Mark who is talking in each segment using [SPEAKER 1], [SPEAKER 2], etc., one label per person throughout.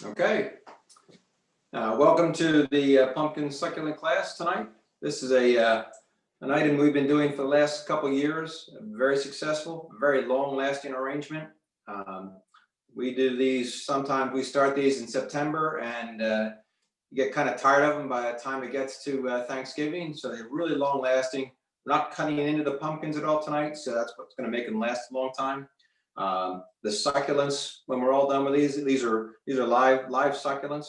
[SPEAKER 1] Okay, welcome to the pumpkin succulent class tonight. This is an item we've been doing for the last couple years. Very successful, very long-lasting arrangement. We do these. Sometimes we start these in September, and you get kind of tired of them by the time it gets to Thanksgiving. So they're really long-lasting. We're not cutting into the pumpkins at all tonight, so that's what's going to make them last a long time. The succulents, when we're all done with these are live succulents.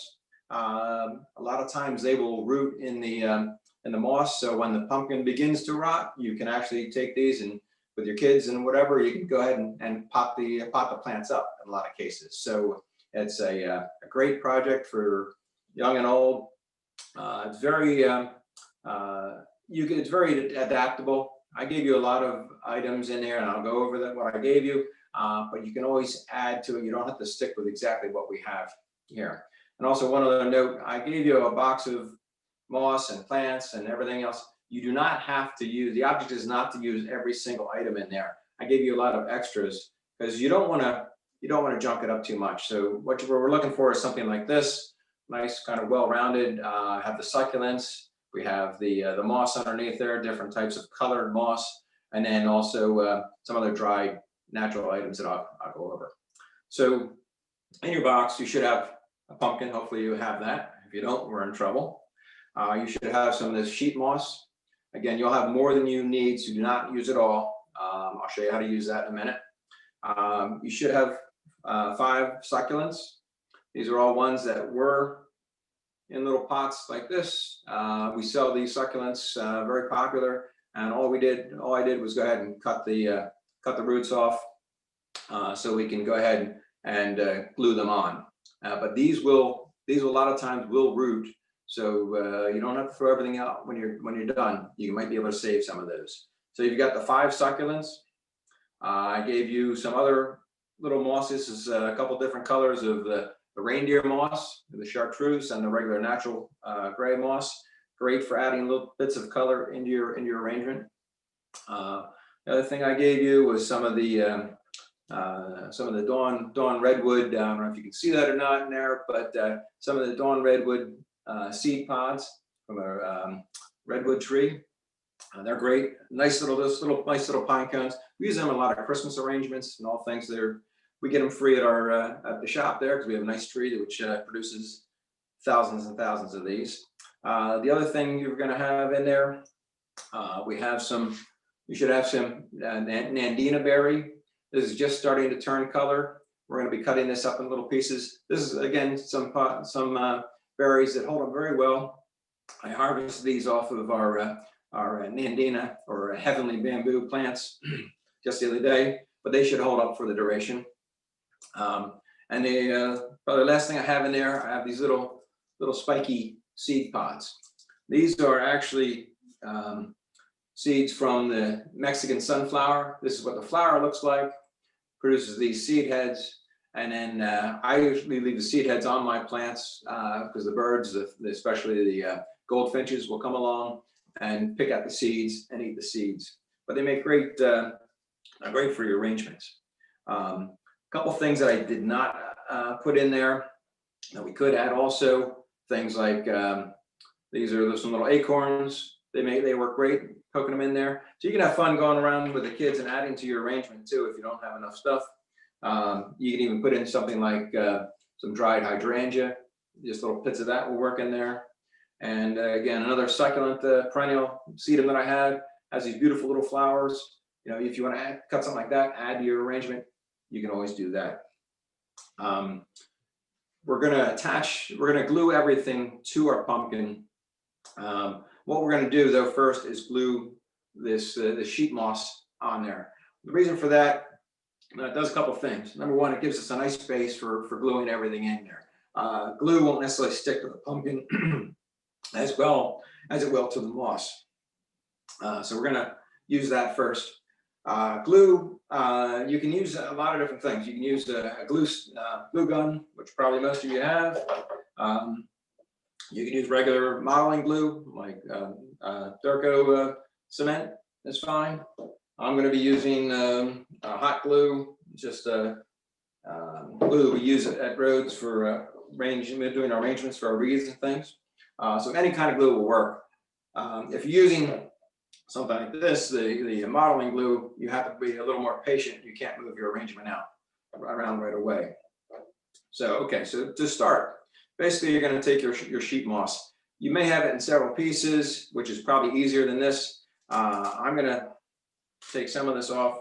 [SPEAKER 1] A lot of times they will root in the moss, so when the pumpkin begins to rot, you can actually take these and with your kids and whatever, you can go ahead and pot the plants up in a lot of cases. So it's a great project for young and old. It's very it's very adaptable. I gave you a lot of items in there, and I'll go over what I gave you. But you can always add to it. You don't have to stick with exactly what we have here. And also one other note, I gave you a box of moss and plants and everything else. You do not have to use, the object is not to use every single item in there. I gave you a lot of extras because you don't want to junk it up too much. So what we're looking for is something like this, nice, kind of well-rounded. Have the succulents. We have the moss underneath there, different types of colored moss, and then also some other dried natural items that I'll go over. So in your box, you should have a pumpkin. Hopefully you have that. If you don't, we're in trouble. You should have some of this sheet moss. Again, you'll have more than you need, so do not use it all. I'll show you how to use that in a minute. You should have 5 succulents. These are all ones that were in little pots like this. We sell these succulents, very popular. And all I did was go ahead and cut the roots off so we can go ahead and glue them on. But these will a lot of times will root, so you don't have to throw everything out when you're done. You might be able to save some of those. So you've got the 5 succulents. I gave you some other little mosses. This is a couple different colors of the reindeer moss, the chartreuse, and the regular natural gray moss. Great for adding little bits of color into your arrangement. The other thing I gave you was some of the dawn redwood. I don't know if you can see that or not in there, but some of the dawn redwood seed pods from a redwood tree. They're great. Nice little pine cones. We use them in a lot of Christmas arrangements and all things. We get them free at our at the shop there because we have a nice tree which produces thousands and thousands of these. The other thing you're going to have in there, you should have some Nandina berry. This is just starting to turn color. We're going to be cutting this up in little pieces. This is, again, some berries that hold up very well. I harvested these off of our Nandina or heavenly bamboo plants just the other day, but they should hold up for the duration. And probably the last thing I have in there, I have these little spiky seed pods. These are actually seeds from the Mexican sunflower. This is what the flower looks like. Produces these seed heads, and then I usually leave the seed heads on my plants because the birds, especially the goldfinches, will come along and pick out the seeds and eat the seeds. But they make great for your arrangements. A couple things that I did not put in there that we could add also, things like these are some little acorns. They work great, poking them in there. So you can have fun going around with the kids and adding to your arrangement too if you don't have enough stuff. You can even put in something like some dried hydrangea. Just little bits of that will work in there. And again, another succulent perennial sedum that I had has these beautiful little flowers. You know, if you want to cut something like that, add to your arrangement, you can always do that. We're gonna glue everything to our pumpkin. What we're going to do though first is glue this sheet moss on there. The reason for that, it does a couple things. Number one, it gives us a nice space for gluing everything in there. Glue won't necessarily stick to the pumpkin as well as it will to the moss. So we're going to use that first. Glue, you can use a lot of different things. You can use a glue gun, which probably most of you have. You can use regular modeling glue like Durco cement. That's fine. I'm going to be using hot glue, just glue we use at Rhodes for doing arrangements for our wreaths and things. So any kind of glue will work. If you're using something like this, the modeling glue, you have to be a little more patient. You can't move your arrangement around right away. So, okay, so to start, basically you're going to take your sheet moss. You may have it in several pieces, which is probably easier than this. I'm going to take some of this off.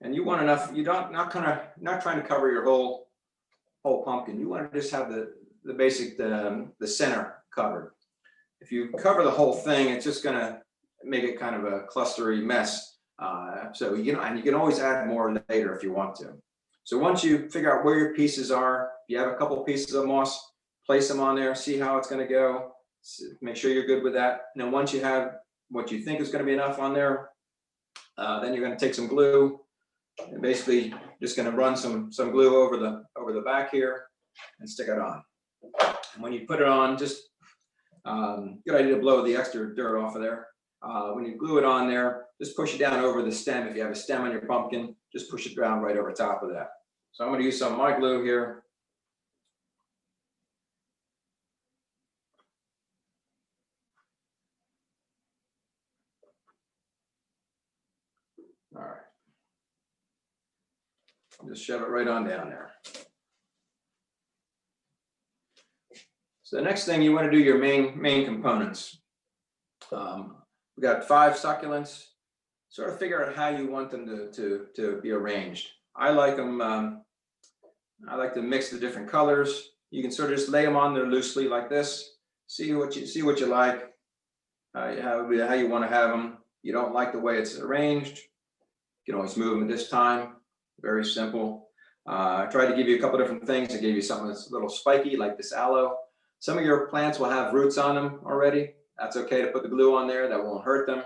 [SPEAKER 1] And you want enough, you're not trying to cover your whole pumpkin. You want to just have the basic, the center covered. If you cover the whole thing, it's just going to make it kind of a clustery mess. So, you know, and you can always add more later if you want to. So once you figure out where your pieces are, if you have a couple of pieces of moss, place them on there, see how it's going to go. Make sure you're good with that. And then once you have what you think is going to be enough on there, then you're going to take some glue and basically just going to run some glue over the back here and stick it on. And when you put it on, just good idea to blow the extra dirt off of there. When you glue it on there, just push it down over the stem. If you have a stem on your pumpkin, just push it down right over top of that. So I'm going to use some of my glue here. All right. Just shove it right on down there. So the next thing you want to do your main components. We got 5 succulents. Sort of figure out how you want them to be arranged. I like them. I like to mix the different colors. You can sort of just lay them on there loosely like this. See what you like. How you want to have them. You don't like the way it's arranged, you can always move them at this time. Very simple. I tried to give you a couple different things. I gave you something that's a little spiky like this aloe. Some of your plants will have roots on them already. That's okay to put the glue on there. That won't hurt them.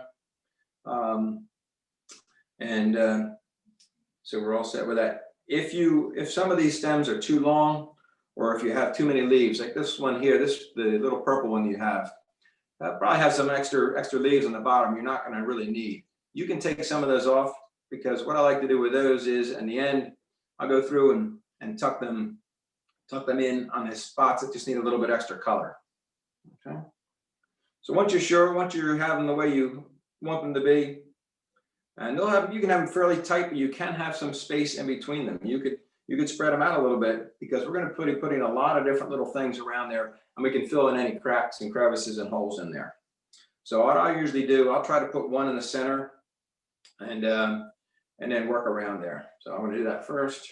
[SPEAKER 1] So we're all set with that. If some of these stems are too long, or if you have too many leaves, like this one here, the little purple one you have, that probably has some extra leaves on the bottom you're not going to really need. You can take some of those off, because what I like to do with those is, in the end, I'll go through and tuck them in on the spots that just need a little bit extra color. Okay. So once you're sure, once you have them the way you want them to be, and you can have them fairly tight, but you can have some space in between them. You could spread them out a little bit, because we're going to be putting a lot of different little things around there, and we can fill in any cracks and crevices and holes in there. So what I usually do, I'll try to put one in the center, and then work around there. So I'm going to do that first.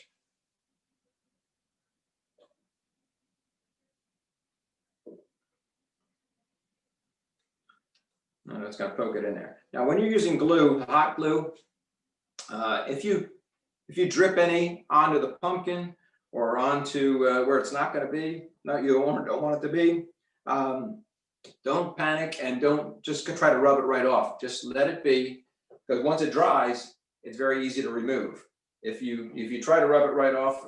[SPEAKER 1] And it's going to poke it in there. Now, when you're using glue, hot glue, if you drip any onto the pumpkin or onto where it's not going to be, you don't want it to be, don't panic and don't just try to rub it right off. Just let it be, because once it dries, it's very easy to remove. If you try to rub it right off,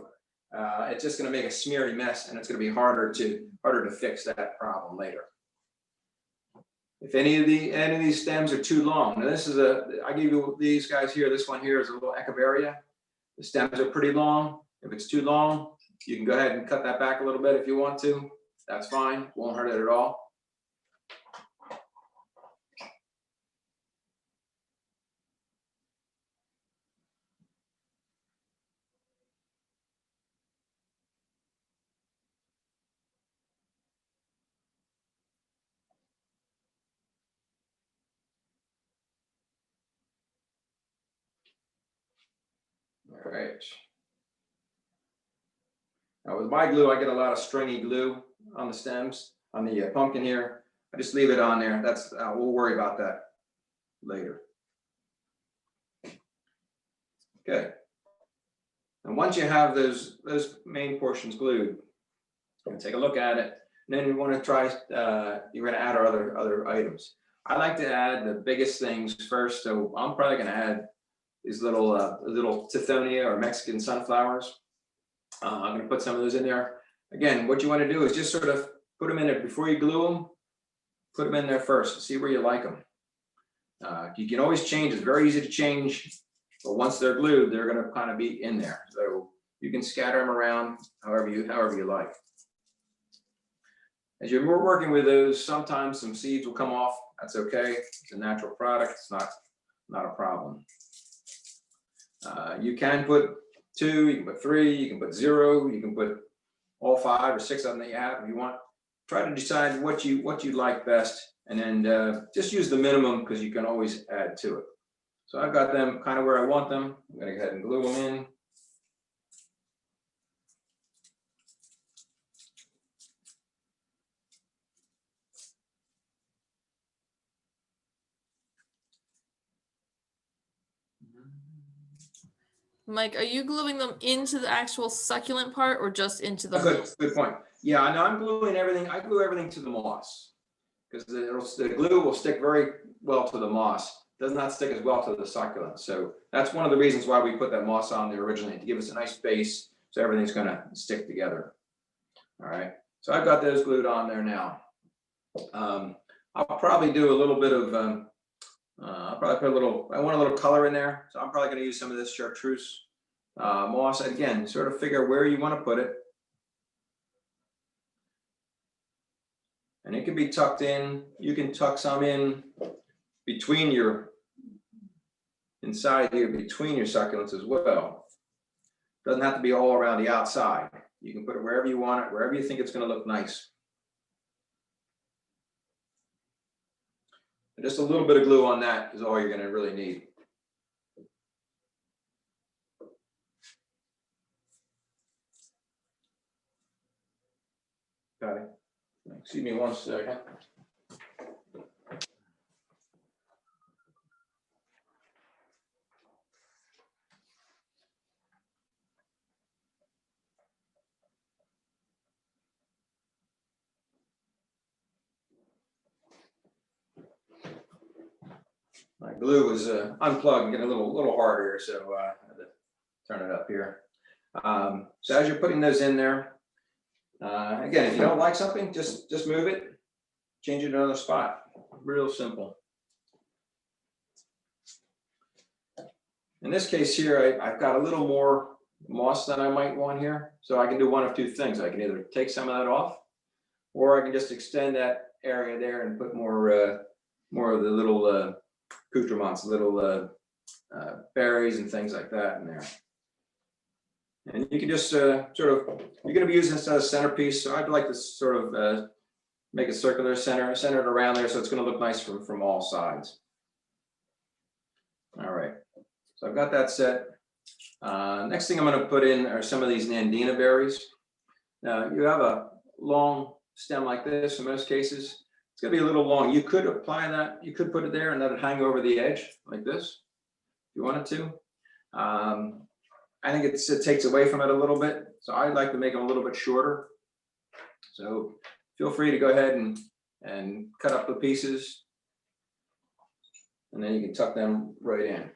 [SPEAKER 1] it's just going to make a smeary mess, and it's going to be harder to fix that problem later. If any of these stems are too long, now I gave you these guys here. This one here is a little echeveria. The stems are pretty long. If it's too long, you can go ahead and cut that back a little bit if you want to. That's fine. Won't hurt it at all. All right. Now with my glue, I get a lot of stringy glue on the stems, on the pumpkin here. I just leave it on there. That's we'll worry about that later. Okay. And once you have those main portions glued, you can take a look at it. And then you want to try. You're going to add our other items. I like to add the biggest things first, so I'm probably going to add these little Tithonia or Mexican sunflowers. I'm going to put some of those in there. Again, what you want to do is just sort of put them in there before you glue them. Put them in there first. See where you like them. You can always change. It's very easy to change, but once they're glued, they're going to kind of be in there. So you can scatter them around however you like. As you're working with those, sometimes some seeds will come off. That's okay. It's a natural product. It's not a problem. You can put 2, you can put 3, you can put 0, you can put all 5 or 6 of them that you have if you want. Try to decide what you like best, and then just use the minimum because you can always add to it. So I've got them kind of where I want them. I'm going to go ahead and glue them in.
[SPEAKER 2] Mike, are you gluing them into the actual succulent part or just into the moss?
[SPEAKER 1] Good point. Yeah, I know I'm gluing everything. I glue everything to the moss because the glue will stick very well to the moss. Does not stick as well to the succulent. So that's one of the reasons why we put that moss on there originally, to give us a nice base so everything's going to stick together. All right. So I've got those glued on there now. I'll probably do a little bit of I'll probably put I want a little color in there. So I'm probably going to use some of this chartreuse moss. Again, sort of figure where you want to put it. And it can be tucked in. You can tuck some in between inside here, between your succulents as well. Doesn't have to be all around the outside. You can put it wherever you want it, wherever you think it's going to look nice. And just a little bit of glue on that is all you're going to really need. Got it. Excuse me one second. My glue was unplugged and getting a little harder, so I had to turn it up here. So as you're putting those in there, again, if you don't like something, just move it, change it to another spot. Real simple. In this case here, I've got a little more moss than I might want here, so I can do one of 2 things. I can either take some of that off, or I can just extend that area there and put more of the little accoutrements, little berries and things like that in there. And you can just you're going to be using this as a centerpiece, so I'd like to sort of make a circular centered around there, so it's going to look nice from all sides. All right, so I've got that set. Next thing I'm going to put in are some of these Nandina berries. Now, you have a long stem like this in most cases. It's going to be a little long. You could apply that. You could put it there and let it hang over the edge like this if you wanted to. I think it takes away from it a little bit. So I'd like to make them a little bit shorter. So feel free to go ahead and cut up the pieces. And then you can tuck them right in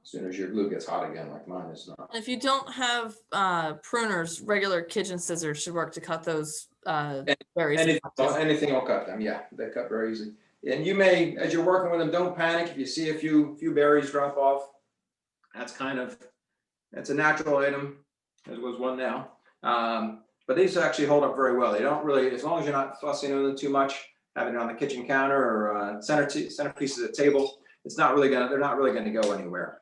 [SPEAKER 1] as soon as your glue gets hot again, like mine is not.
[SPEAKER 2] If you don't have pruners, regular kitchen scissors should work to cut those berries.
[SPEAKER 1] Anything will cut them, yeah. They cut very easily. And you may, as you're working with them, don't panic if you see a few berries drop off. That's a natural item. There was one now. But these actually hold up very well. They don't really, as long as you're not fussing with them too much, having it on the kitchen counter or centerpieces at the table, they're not really gonna go anywhere.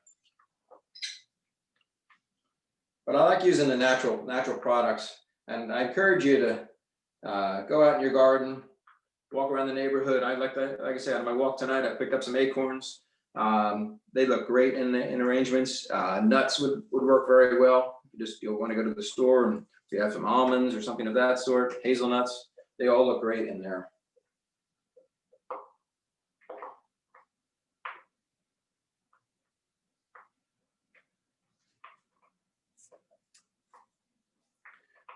[SPEAKER 1] But I like using the natural products, and I encourage you to go out in your garden, walk around the neighborhood. Like I said, on my walk tonight, I picked up some acorns. They look great in arrangements. Nuts would work very well. You'll want to go to the store, and if you have some almonds or something of that sort, hazelnuts, they all look great in there.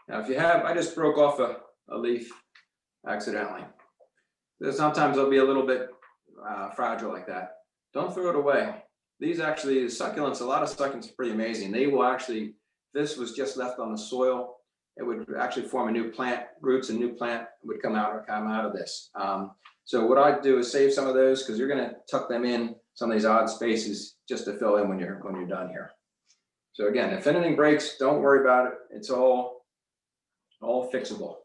[SPEAKER 1] Now, if you have, I just broke off a leaf accidentally. Sometimes they'll be a little bit fragile like that. Don't throw it away. These actually, succulents, a lot of succulents are pretty amazing. They will actually, this was just left on the soil, it would actually form a new plant, roots, and new plant would come out of this. So what I do is save some of those, because you're going to tuck them in some of these odd spaces just to fill in when you're done here. So again, if anything breaks, don't worry about it. It's all fixable.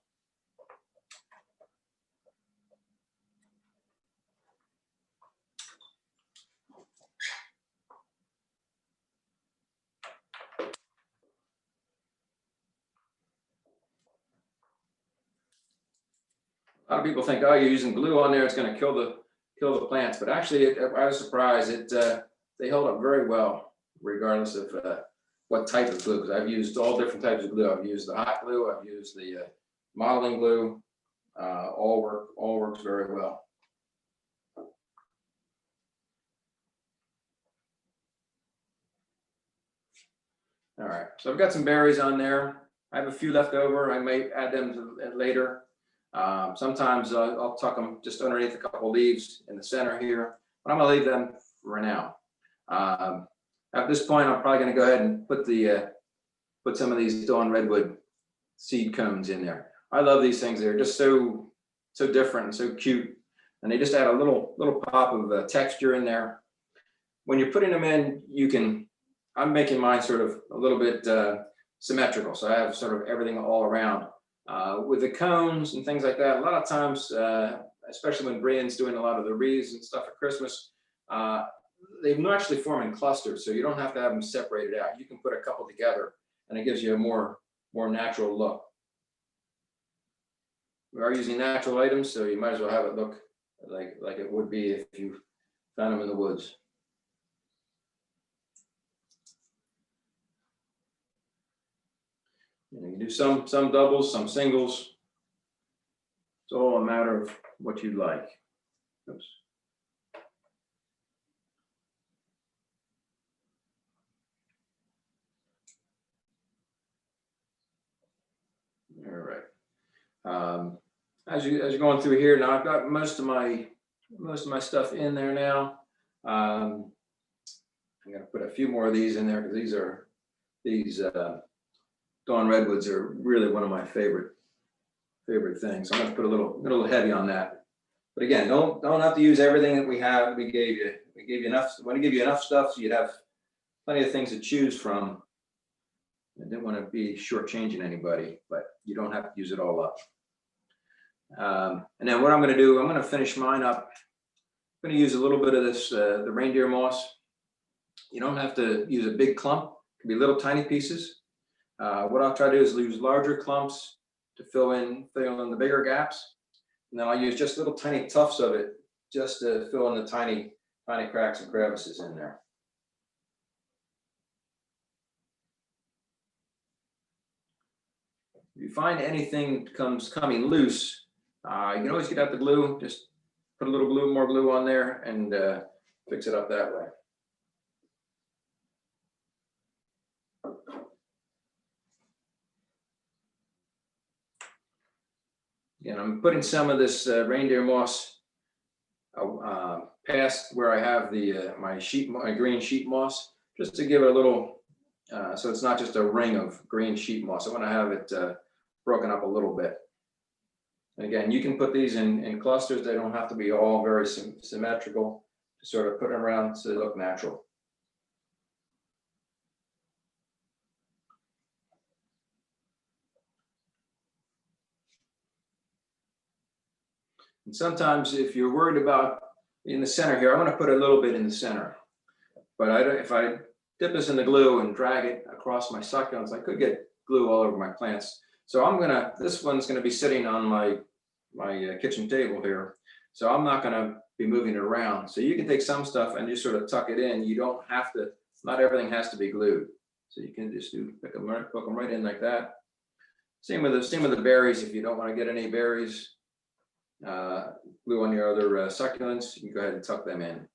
[SPEAKER 1] A lot of people think, oh, you're using glue on there, it's going to kill the plants. But actually, I was surprised. They held up very well, regardless of what type of glue. Because I've used all different types of glue. I've used the hot glue. I've used the modeling glue. All works very well. All right, so I've got some berries on there. I have a few left over. I may add them to later. Sometimes I'll tuck them just underneath a couple leaves in the center here, but I'm gonna leave them for now. At this point, I'm probably gonna go ahead and put some of these Dawn Redwood seed cones in there. I love these things. They're just so different and so cute, and they just add a little pop of texture in there. When you're putting them in, I'm making mine sort of a little bit symmetrical, so I have sort of everything all around. With the cones and things like that, a lot of times, especially when Brian's doing a lot of the wreaths and stuff at Christmas, they naturally form in clusters, so you don't have to have them separated out. You can put a couple together, and it gives you a more natural look. We are using natural items, so you might as well have it look like it would be if you found them in the woods. You can do some doubles, some singles. It's all a matter of what you like. Oops. All right. As you're going through here now, I've got most of my stuff in there now. I'm going to put a few more of these in there because these Dawn Redwoods are really one of my favorite things. I'm going to put a little heavy on that. But again, don't have to use everything that we have. We gave you enough. I want to give you enough stuff so you'd have plenty of things to choose from. I didn't want to be shortchanging anybody, but you don't have to use it all up. And then what I'm going to do, I'm going to finish mine up. I'm going to use a little bit of this, the reindeer moss. You don't have to use a big clump. It can be little tiny pieces. What I'll try to do is use larger clumps to fill in the bigger gaps. And then I'll use just little tiny tufts of it just to fill in the tiny cracks and crevices in there. If you find anything coming loose, you can always get out the glue, just put a little more glue on there and fix it up that way. Again, I'm putting some of this reindeer moss past where I have the my green sheep moss, just to give it a little, so it's not just a ring of green sheep moss. I want to have it broken up a little bit. And again, you can put these in clusters. They don't have to be all very symmetrical. Just sort of put them around so they look natural. And sometimes if you're worried about in the center here, I'm going to put a little bit in the center. But if I dip this in the glue and drag it across my succulents, I could get glue all over my plants. So this one's going to be sitting on my kitchen table here. So I'm not going to be moving it around. So you can take some stuff and just sort of tuck it in. You don't have to, not everything has to be glued. So you can just hook them right in like that. Same with the berries. If you don't want to get any berries, glue on your other succulents, you can go ahead and tuck them in.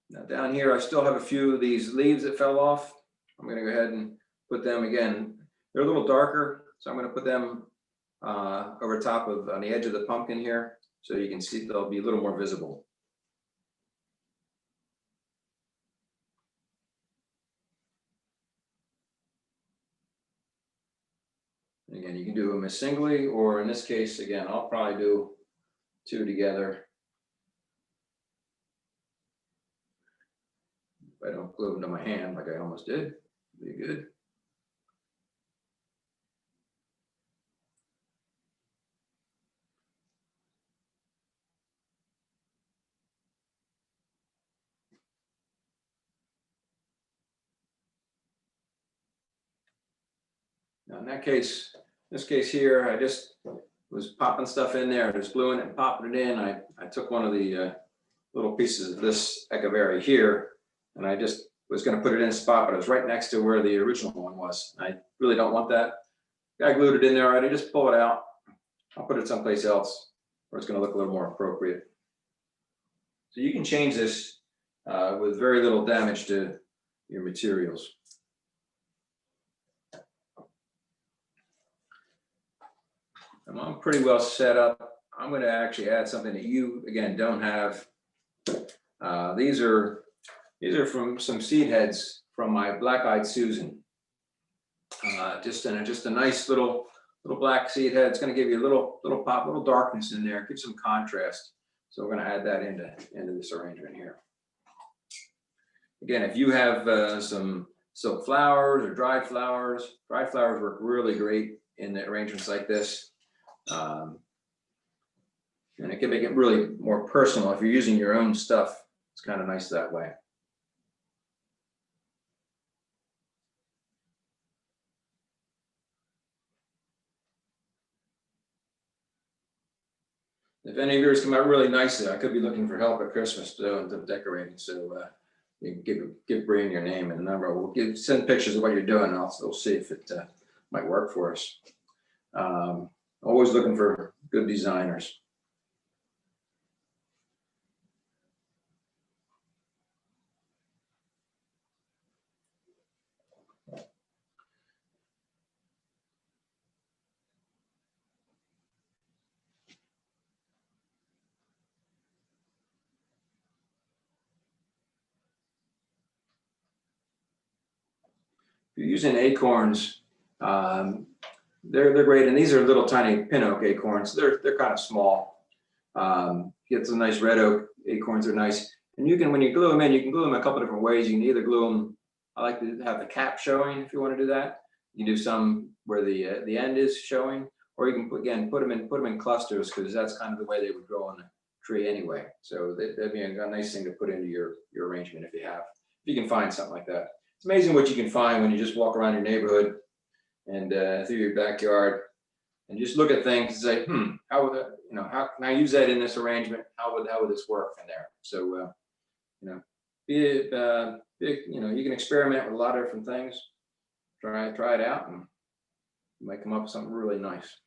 [SPEAKER 1] Now down here, I still have a few of these leaves that fell off. I'm going to go ahead and put them again. They're a little darker, so I'm going to put them over top of on the edge of the pumpkin here, so you can see they'll be a little more visible. Again, you can do them as singly, or in this case, again, I'll probably do two together. If I don't glue them to my hand like I almost did, be good. Now in this case here, I just was popping stuff in there, just gluing it and popping it in. I took one of the little pieces of this Echeveria here, and I just was going to put it in a spot, but it was right next to where the original one was. I really don't want that. I glued it in there already. Just pull it out. I'll put it someplace else where it's going to look a little more appropriate. So you can change this with very little damage to your materials. I'm pretty well set up. I'm going to actually add something that you, again, don't have. These are from some seed heads from my Black-Eyed Susan. Just a nice little black seed head. It's going to give you a little pop, little darkness in there, give some contrast. So we're going to add that into this arrangement here. Again, if you have some silk flowers or dried flowers work really great in the arrangements like this. And it can make it really more personal. If you're using your own stuff, it's kind of nice that way. If any of yours come out really nicely, I could be looking for help at Christmas doing the decorating. So you can give Brian your name and number. We'll send pictures of what you're doing, and we'll see if it might work for us. Always looking for good designers. If you're using acorns, they're great, and these are little tiny pin oak acorns. They're kind of small. Get some nice red oak acorns are nice, and you can, when you glue them in, you can glue them a couple different ways. You can either glue them. I like to have the cap showing if you want to do that. You can do some where the end is showing, or you can put them in clusters, because that's kind of the way they would grow on the tree anyway. So that'd be a nice thing to put into your arrangement if you can find something like that. It's amazing what you can find when you just walk around your neighborhood and through your backyard and just look at things and say, how can I use that in this arrangement? How would this work in there? So, you can experiment with a lot of different things. Try it out, and you might come up with something really nice.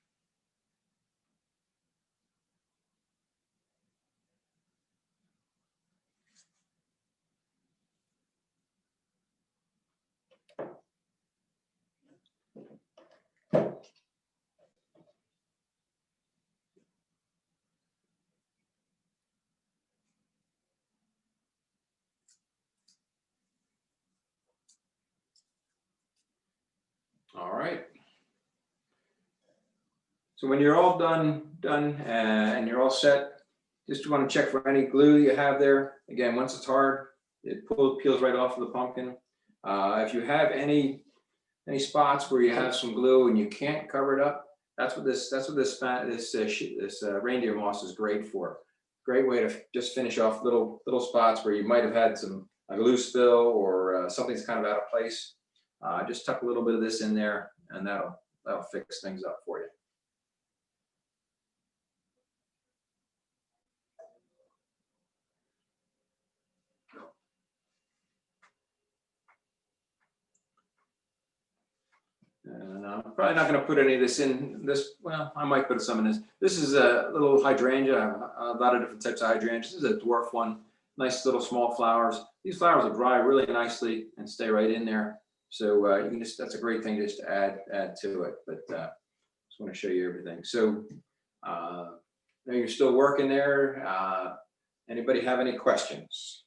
[SPEAKER 1] All right. So when you're all done and you're all set, just want to check for any glue you have there. Again, once it's hard, it peels right off of the pumpkin. If you have any spots where you have some glue and you can't cover it up, that's what this reindeer moss is great for. Great way to just finish off little spots where you might have had a glue spill or something's kind of out of place. Just tuck a little bit of this in there, and that'll fix things up for you. And I'm probably not going to put any of this in this. Well, I might put some in this. This is a little hydrangea. I have a lot of different types of hydrangeas. This is a dwarf one. Nice little small flowers. These flowers will dry really nicely and stay right in there. So you can that's a great thing just to add to it. But just want to show you everything. So you're still working there. Anybody have any questions?